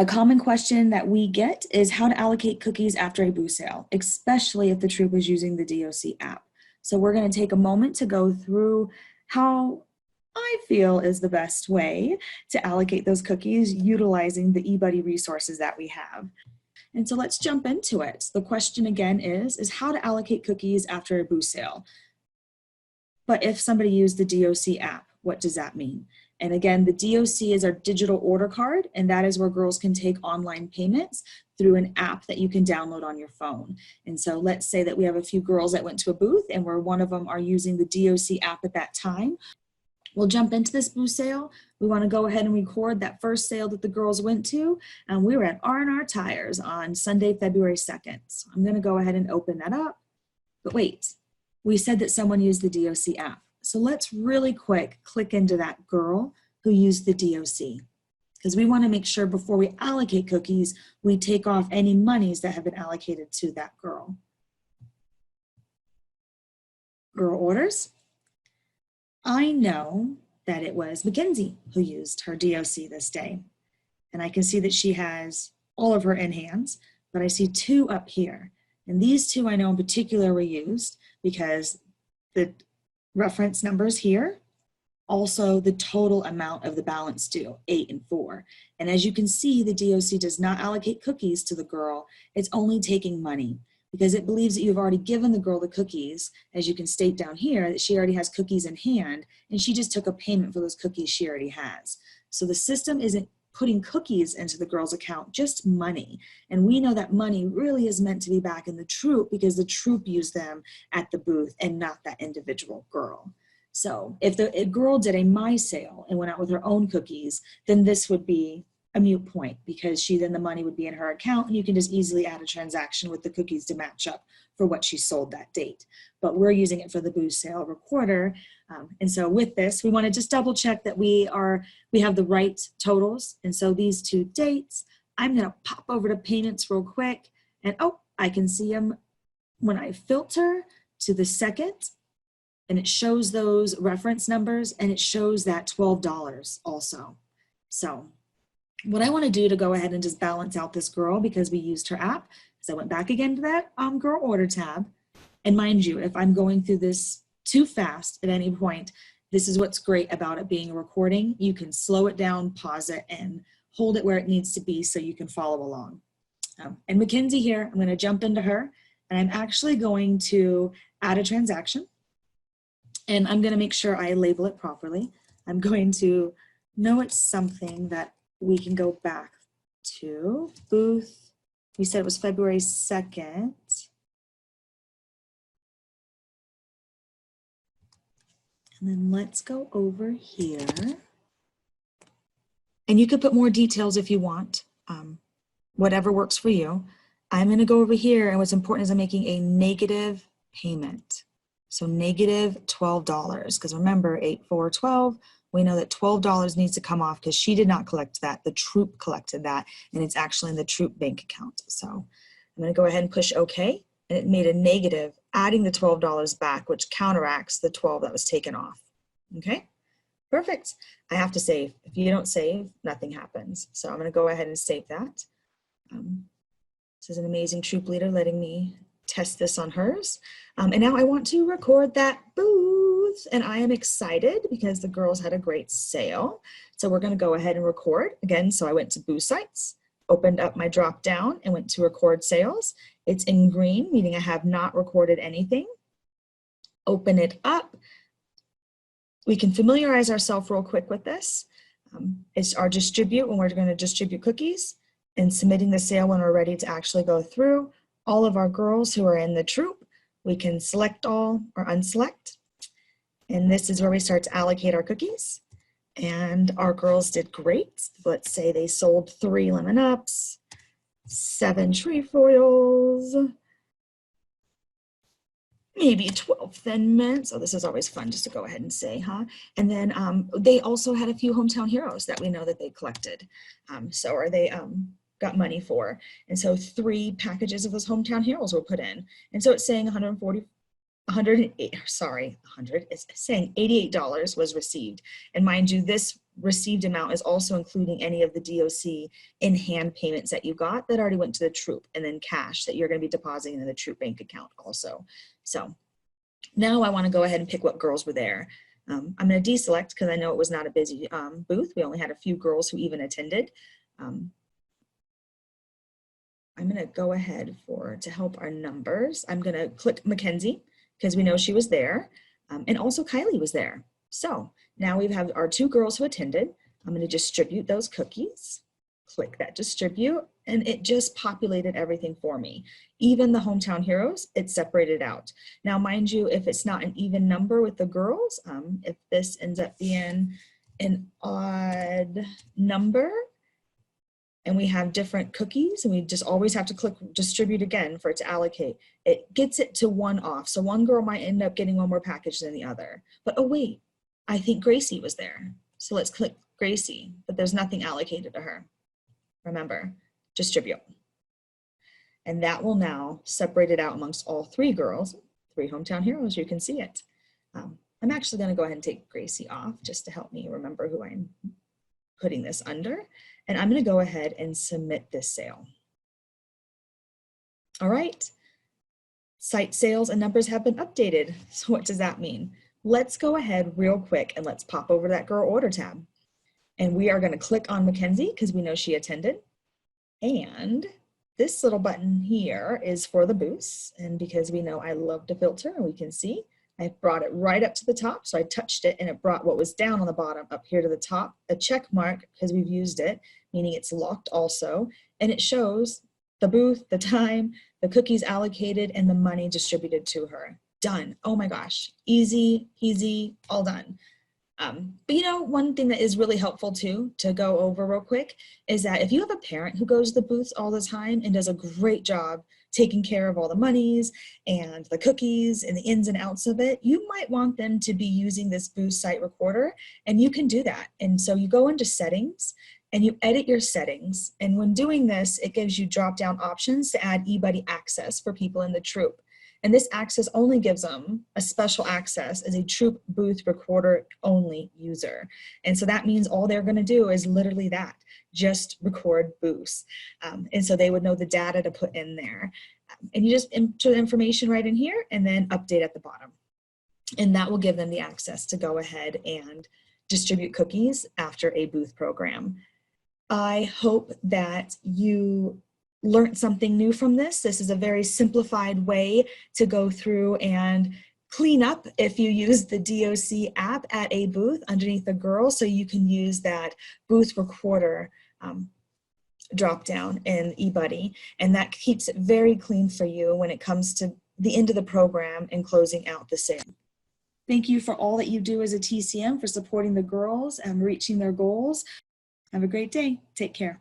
A common question that we get is how to allocate cookies after a boo sale, especially if the troop is using the DOC app. So we're going to take a moment to go through how I feel is the best way to allocate those cookies utilizing the eBudde resources that we have. And so let's jump into it. The question again is how to allocate cookies after a boo sale. But if somebody used the DOC app, what does that mean? And again, the DOC is our digital order card, and that is where girls can take online payments through an app that you can download on your phone. And so let's say that we have a few girls that went to a booth and where one of them are using the DOC app at that time. We'll jump into this booth sale. We want to go ahead and record that first sale that the girls went to. And we were at R&R Tires on Sunday, February 2nd. So I'm going to go ahead and open that up. But wait, we said that someone used the DOC app. So let's really quick click into that girl who used the DOC, because we want to make sure before we allocate cookies, we take off any monies that have been allocated to that girl. Girl orders. I know that it was Mackenzie who used her DOC this day. And I can see that she has all of her in hands, but I see two up here. And these two I know in particular were used because the reference numbers here, also the total amount of the balance due, 8 and 4. And as you can see, the DOC does not allocate cookies to the girl. It's only taking money because it believes that you've already given the girl the cookies, as you can state down here, that she already has cookies in hand, and she just took a payment for those cookies she already has. So the system isn't putting cookies into the girl's account, just money. And we know that money really is meant to be back in the troop because the troop used them at the booth and not that individual girl. So if a girl did a my sale and went out with her own cookies, then this would be a moot point because then the money would be in her account and you can just easily add a transaction with the cookies to match up for what she sold that date. But we're using it for the booth sale recorder. And so with this, we want to just double check that we have the right totals. And so these two dates, I'm going to pop over to payments real quick. And oh, I can see them when I filter to the second. And it shows those reference numbers and it shows that $12 also. So what I want to do to go ahead and just balance out this girl because we used her app is I went back again to that girl order tab. And mind you, if I'm going through this too fast at any point, this is what's great about it being a recording. You can slow it down, pause it, and hold it where it needs to be so you can follow along. And Mackenzie here, I'm going to jump into her, and I'm actually going to add a transaction. And I'm going to make sure I label it properly. I'm going to know it's something that we can go back to. Booth, we said it was February 2nd. And then let's go over here. And you could put more details if you want, whatever works for you. I'm going to go over here, and what's important is I'm making a negative payment. So negative $12, because remember 8, 4, 12, we know that $12 needs to come off because she did not collect that. The troop collected that, and it's actually in the troop bank account. So I'm going to go ahead and push OK. And it made a negative, adding the $12 back, which counteracts the 12 that was taken off. Okay, perfect. I have to save. If you don't save, nothing happens. So I'm going to go ahead and save that. This is an amazing troop leader letting me test this on hers. And now I want to record that booth. And I am excited because the girls had a great sale. So we're going to go ahead and record again. So I went to booth sites, opened up my drop down and went to record sales. It's in green, meaning I have not recorded anything. Open it up. We can familiarize ourselves real quick with this. It's our distribute when we're going to distribute cookies, and submitting the sale when we're ready to actually go through. All of our girls who are in the troop, we can select all or unselect. And this is where we start to allocate our cookies. And our girls did great. Let's say they sold 3 lemon ups, 7 trefoils, maybe 12 thin mints. Oh, this is always fun just to go ahead and say, huh? And then they also had a few hometown heroes that we know that they collected. They got money for. And so 3 packages of those hometown heroes were put in. And so it's saying it's saying $88 was received. And mind you, this received amount is also including any of the DOC in-hand payments that you got that already went to the troop, and then cash that you're going to be depositing in the troop bank account also. So now I want to go ahead and pick what girls were there. I'm going to deselect because I know it was not a busy booth. We only had a few girls who even attended. I'm going to go ahead to help our numbers. I'm going to click Mackenzie because we know she was there, and also Kylie was there. So now we have our 2 girls who attended. I'm going to distribute those cookies. Click that distribute, and it just populated everything for me. Even the hometown heroes, it's separated out. Now, mind you, if it's not an even number with the girls, if this ends up being an odd number, and we have different cookies, and we just always have to click distribute again for it to allocate, it gets it to 1 off. So one girl might end up getting 1 more package than the other. But oh wait, I think Gracie was there. So let's click Gracie, but there's nothing allocated to her. Remember, distribute. And that will now separate it out amongst all 3 girls, 3 hometown heroes. You can see it. I'm actually going to go ahead and take Gracie off just to help me remember who I'm putting this under. And I'm going to go ahead and submit this sale. All right. Site sales and numbers have been updated. So what does that mean? Let's go ahead real quick and let's pop over to that girl order tab. And we are going to click on Mackenzie because we know she attended. And this little button here is for the boosts. And because we know I love to filter, and we can see I brought it right up to the top. So I touched it and it brought what was down on the bottom up here to the top, a check mark because we've used it, meaning it's locked also. And it shows the booth, the time, the cookies allocated, and the money distributed to her. Done. Oh my gosh. Easy, easy, all done. But you know, one thing that is really helpful too, to go over real quick, is that if you have a parent who goes to the booths all the time and does a great job taking care of all the monies and the cookies and the ins and outs of it, you might want them to be using this booth site recorder, and you can do that. And so you go into settings and you edit your settings. And when doing this, it gives you drop-down options to add eBudde access for people in the troop. And this access only gives them a special access as a troop booth recorder only user. And so that means all they're going to do is literally that, just record booths. And so they would know the data to put in there. And you just enter the information right in here and then update at the bottom. And that will give them the access to go ahead and distribute cookies after a booth program. I hope that you learned something new from this. This is a very simplified way to go through and clean up if you use the DOC app at a booth underneath the girls, so you can use that booth recorder drop down in eBudde, and that keeps it very clean for you when it comes to the end of the program and closing out the sale. Thank you for all that you do as a TCM for supporting the girls and reaching their goals. Have a great day. Take care.